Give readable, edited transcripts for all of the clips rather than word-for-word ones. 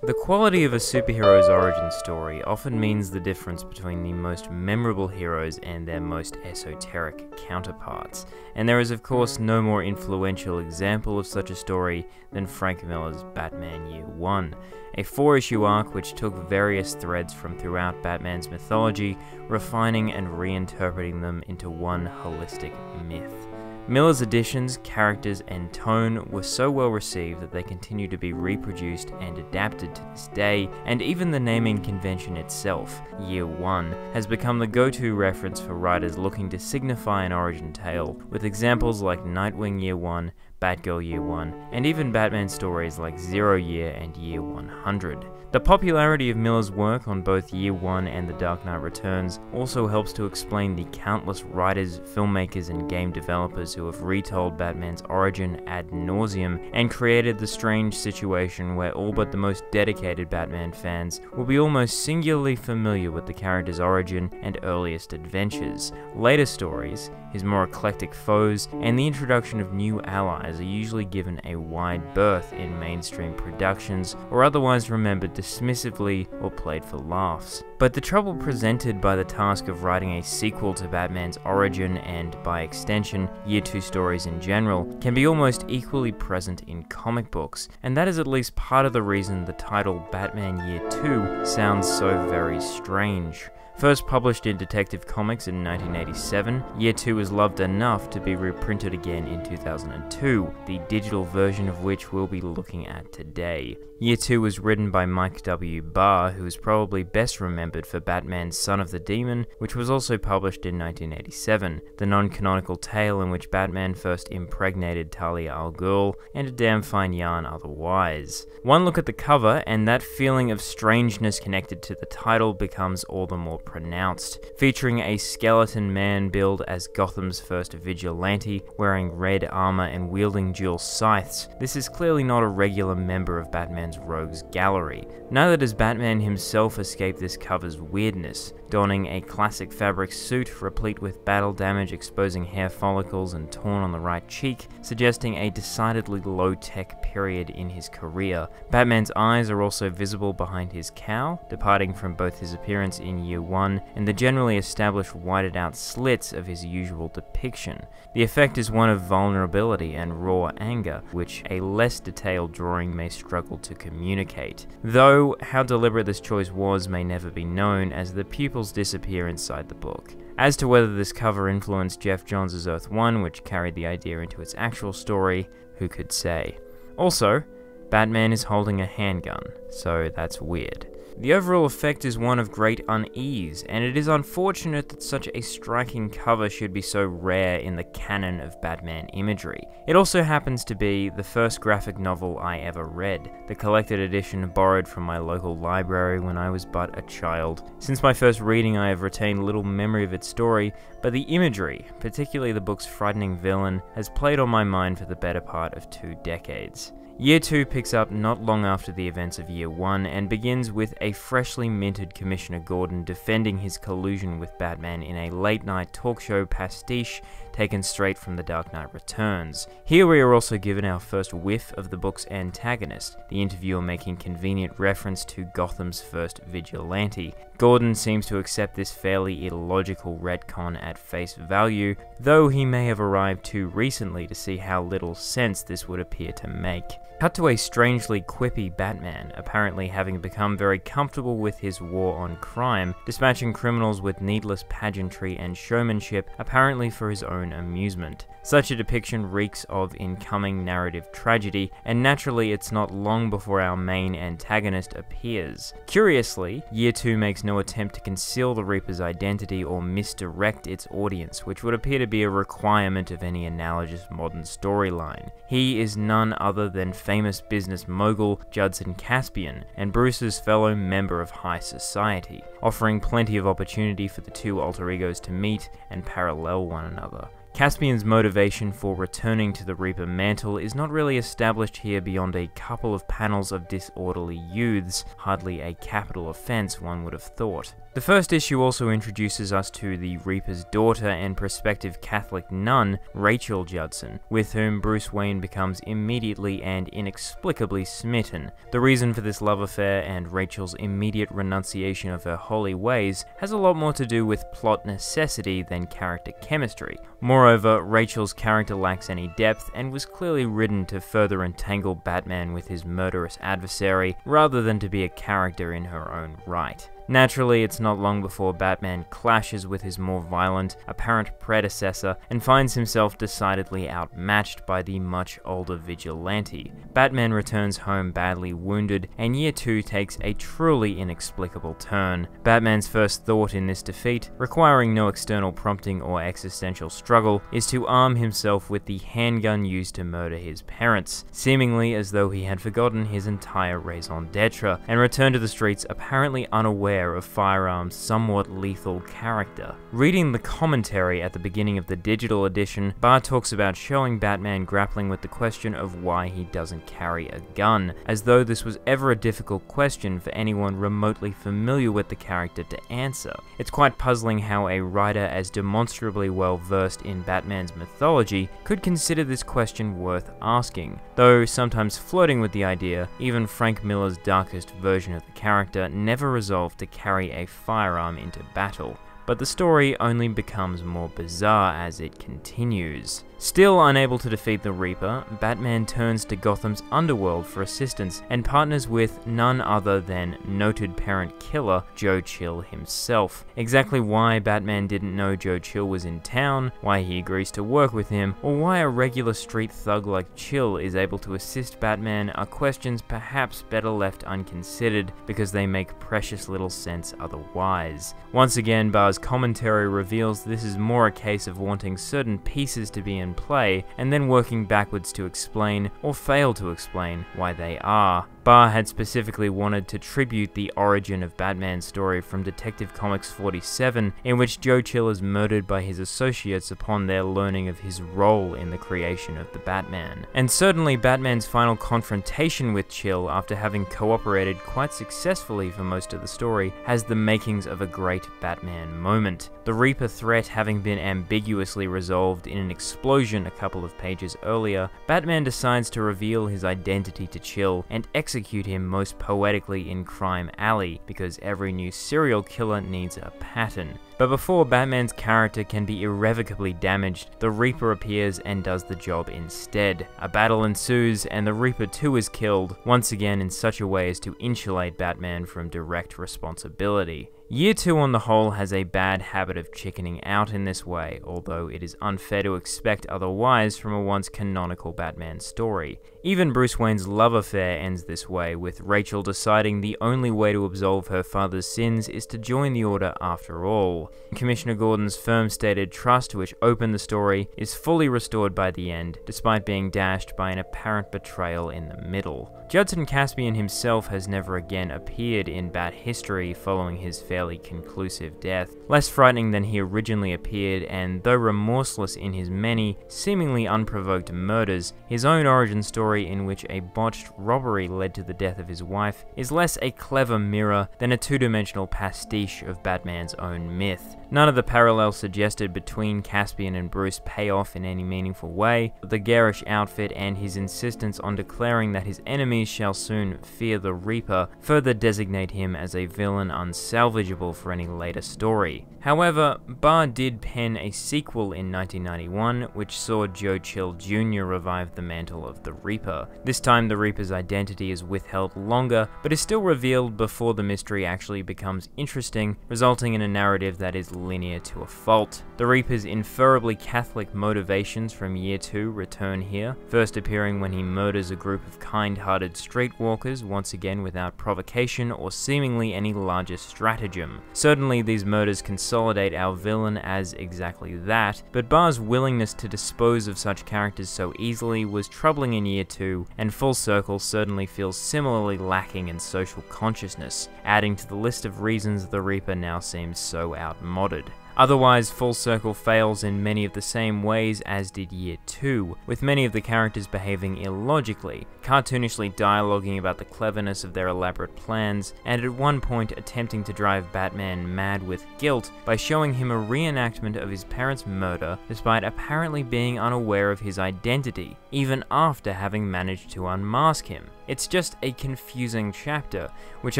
The quality of a superhero's origin story often means the difference between the most memorable heroes and their most esoteric counterparts, and there is of course no more influential example of such a story than Frank Miller's Batman Year One, a 4-issue arc which took various threads from throughout Batman's mythology, refining and reinterpreting them into one holistic myth. Miller's additions, characters, and tone were so well received that they continue to be reproduced and adapted to this day, and even the naming convention itself, Year One, has become the go-to reference for writers looking to signify an origin tale, with examples like Nightwing Year One, Batgirl Year One, and even Batman stories like Zero Year and Year 100. The popularity of Miller's work on both Year One and The Dark Knight Returns also helps to explain the countless writers, filmmakers, and game developers who have retold Batman's origin ad nauseum and created the strange situation where all but the most dedicated Batman fans will be almost singularly familiar with the character's origin and earliest adventures. Later stories, his more eclectic foes, and the introduction of new allies are usually given a wide berth in mainstream productions or otherwise remembered dismissively or played for laughs. But the trouble presented by the task of writing a sequel to Batman's origin and, by extension, Year Two stories in general, can be almost equally present in comic books, and that is at least part of the reason the title Batman Year Two sounds so very strange. First published in Detective Comics in 1987, Year Two was loved enough to be reprinted again in 2002, the digital version of which we'll be looking at today. Year Two was written by Mike W. Barr, who is probably best remembered for Batman's Son of the Demon, which was also published in 1987, the non-canonical tale in which Batman first impregnated Talia al Ghul, and a damn fine yarn otherwise. One look at the cover, and that feeling of strangeness connected to the title becomes all the more pronounced, featuring a skeleton man billed as Gotham's first vigilante, wearing red armor and wielding dual scythes. This is clearly not a regular member of Batman's rogues gallery. Neither does Batman himself escape this cover's weirdness, donning a classic fabric suit replete with battle damage exposing hair follicles and torn on the right cheek, suggesting a decidedly low-tech period in his career. Batman's eyes are also visible behind his cowl, departing from both his appearance in Year One and the generally established whited-out slits of his usual depiction. The effect is one of vulnerability and raw anger, which a less detailed drawing may struggle to communicate. Though, how deliberate this choice was may never be known, as the pupils disappear inside the book. As to whether this cover influenced Geoff Johns' Earth 1, which carried the idea into its actual story, who could say? Also, Batman is holding a handgun, so that's weird. The overall effect is one of great unease, and it is unfortunate that such a striking cover should be so rare in the canon of Batman imagery. It also happens to be the first graphic novel I ever read, the collected edition borrowed from my local library when I was but a child. Since my first reading, I have retained little memory of its story, but the imagery, particularly the book's frightening villain, has played on my mind for the better part of 2 decades. Year Two picks up not long after the events of Year One and begins with a freshly minted Commissioner Gordon defending his collusion with Batman in a late-night talk show pastiche taken straight from The Dark Knight Returns. Here we are also given our first whiff of the book's antagonist, the interviewer making convenient reference to Gotham's first vigilante. Gordon seems to accept this fairly illogical retcon at face value, though he may have arrived too recently to see how little sense this would appear to make. Cut to a strangely quippy Batman, apparently having become very comfortable with his war on crime, dispatching criminals with needless pageantry and showmanship, apparently for his own amusement. Such a depiction reeks of incoming narrative tragedy, and naturally it's not long before our main antagonist appears. Curiously, Year Two makes no attempt to conceal the Reaper's identity or misdirect its audience, which would appear to be a requirement of any analogous modern storyline. He is none other than famous business mogul Judson Caspian, and Bruce's fellow member of high society, offering plenty of opportunity for the two alter egos to meet and parallel one another. Caspian's motivation for returning to the Reaper mantle is not really established here beyond a couple of panels of disorderly youths, hardly a capital offense one would have thought. The first issue also introduces us to the Reaper's daughter and prospective Catholic nun, Rachel Judson, with whom Bruce Wayne becomes immediately and inexplicably smitten. The reason for this love affair and Rachel's immediate renunciation of her holy ways has a lot more to do with plot necessity than character chemistry. Moreover, Rachel's character lacks any depth and was clearly written to further entangle Batman with his murderous adversary, rather than to be a character in her own right. Naturally, it's not long before Batman clashes with his more violent, apparent predecessor and finds himself decidedly outmatched by the much older vigilante. Batman returns home badly wounded, and Year 2 takes a truly inexplicable turn. Batman's first thought in this defeat, requiring no external prompting or existential struggle, is to arm himself with the handgun used to murder his parents, seemingly as though he had forgotten his entire raison d'etre, and return to the streets apparently unaware of firearms' somewhat lethal character. Reading the commentary at the beginning of the digital edition, Barr talks about showing Batman grappling with the question of why he doesn't carry a gun, as though this was ever a difficult question for anyone remotely familiar with the character to answer. It's quite puzzling how a writer as demonstrably well versed in Batman's mythology could consider this question worth asking, though sometimes flirting with the idea. Even Frank Miller's darkest version of the character never resolved to carry a firearm into battle. But the story only becomes more bizarre as it continues. Still unable to defeat the Reaper, Batman turns to Gotham's underworld for assistance and partners with none other than noted parent killer Joe Chill himself. Exactly why Batman didn't know Joe Chill was in town, why he agrees to work with him, or why a regular street thug like Chill is able to assist Batman are questions perhaps better left unconsidered because they make precious little sense otherwise. Once again, Barr's commentary reveals this is more a case of wanting certain pieces to be in play and then working backwards to explain, or fail to explain, why they are. Barr had specifically wanted to tribute the origin of Batman's story from Detective Comics 47, in which Joe Chill is murdered by his associates upon their learning of his role in the creation of the Batman. And certainly Batman's final confrontation with Chill, after having cooperated quite successfully for most of the story, has the makings of a great Batman moment. The Reaper threat having been ambiguously resolved in an explosion a couple of pages earlier, Batman decides to reveal his identity to Chill and execute him most poetically in Crime Alley, because every new serial killer needs a pattern. But before Batman's character can be irrevocably damaged, the Reaper appears and does the job instead. A battle ensues, and the Reaper too is killed, once again in such a way as to insulate Batman from direct responsibility. Year 2 on the whole has a bad habit of chickening out in this way, although it is unfair to expect otherwise from a once canonical Batman story. Even Bruce Wayne's love affair ends this way, with Rachel deciding the only way to absolve her father's sins is to join the Order after all. Commissioner Gordon's firm-stated trust, which opened the story, is fully restored by the end, despite being dashed by an apparent betrayal in the middle. Judson Caspian himself has never again appeared in Bat history following his fairly conclusive death. Less frightening than he originally appeared, and though remorseless in his many, seemingly unprovoked murders, his own origin story in which a botched robbery led to the death of his wife is less a clever mirror than a two-dimensional pastiche of Batman's own myth. None of the parallels suggested between Caspian and Bruce pay off in any meaningful way. The garish outfit and his insistence on declaring that his enemies shall soon fear the Reaper further designate him as a villain unsalvageable for any later story. However, Barr did pen a sequel in 1991, which saw Joe Chill Jr. revive the mantle of the Reaper. This time the Reaper's identity is withheld longer, but is still revealed before the mystery actually becomes interesting, resulting in a narrative that is linear to a fault. The Reaper's inferably Catholic motivations from Year 2 return here, first appearing when he murders a group of kind-hearted streetwalkers, once again without provocation or seemingly any larger stratagem. Certainly these murders consolidate our villain as exactly that, but Barr's willingness to dispose of such characters so easily was troubling in Year 2, and Full Circle certainly feels similarly lacking in social consciousness, adding to the list of reasons the Reaper now seems so outmoded. Otherwise, Full Circle fails in many of the same ways as did Year 2, with many of the characters behaving illogically, cartoonishly dialoguing about the cleverness of their elaborate plans, and at one point attempting to drive Batman mad with guilt by showing him a reenactment of his parents' murder despite apparently being unaware of his identity, even after having managed to unmask him. It's just a confusing chapter, which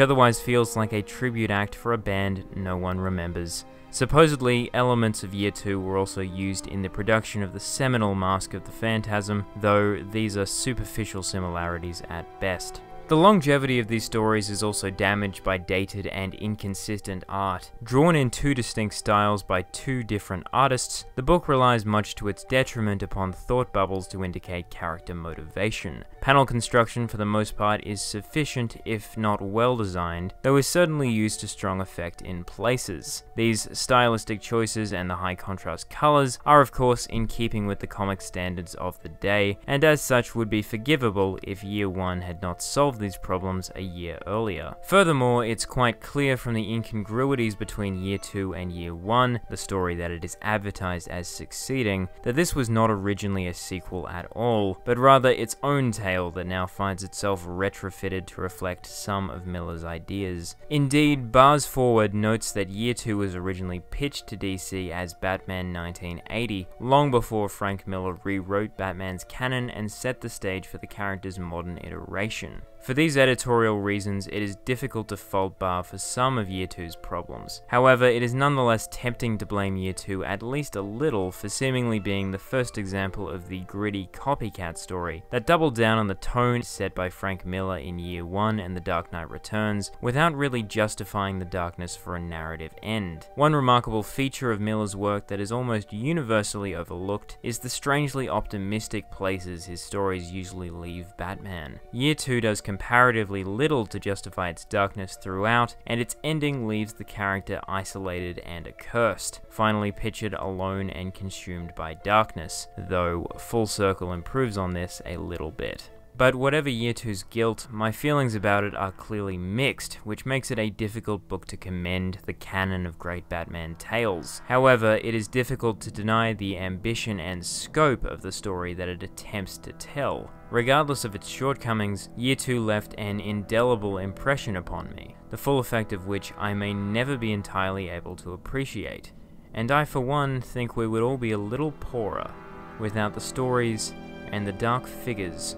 otherwise feels like a tribute act for a band no one remembers. Supposedly, elements of Year 2 were also used in the production of the seminal Mask of the Phantasm, though these are superficial similarities at best. The longevity of these stories is also damaged by dated and inconsistent art. Drawn in two distinct styles by two different artists, the book relies much to its detriment upon thought bubbles to indicate character motivation. Panel construction for the most part is sufficient if not well designed, though is certainly used to strong effect in places. These stylistic choices and the high contrast colors are of course in keeping with the comic standards of the day, and as such would be forgivable if Year 1 had not solved these problems a year earlier. Furthermore, it's quite clear from the incongruities between Year 2 and Year 1, the story that it is advertised as succeeding, that this was not originally a sequel at all, but rather its own tale that now finds itself retrofitted to reflect some of Miller's ideas. Indeed, Bars Forward notes that Year 2 was originally pitched to DC as Batman 1980, long before Frank Miller rewrote Batman's canon and set the stage for the character's modern iteration. For these editorial reasons, it is difficult to fault Barr for some of Year 2's problems. However, it is nonetheless tempting to blame Year 2 at least a little for seemingly being the first example of the gritty copycat story that doubled down on the tone set by Frank Miller in Year 1 and The Dark Knight Returns, without really justifying the darkness for a narrative end. One remarkable feature of Miller's work that is almost universally overlooked is the strangely optimistic places his stories usually leave Batman. Year 2 does comparatively little to justify its darkness throughout, and its ending leaves the character isolated and accursed, finally pictured alone and consumed by darkness, though Full Circle improves on this a little bit. But whatever Year 2's guilt, my feelings about it are clearly mixed, which makes it a difficult book to commend the canon of great Batman tales. However, it is difficult to deny the ambition and scope of the story that it attempts to tell. Regardless of its shortcomings, Year 2 left an indelible impression upon me, the full effect of which I may never be entirely able to appreciate. And I for one think we would all be a little poorer without the stories and the dark figures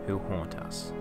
who haunt us.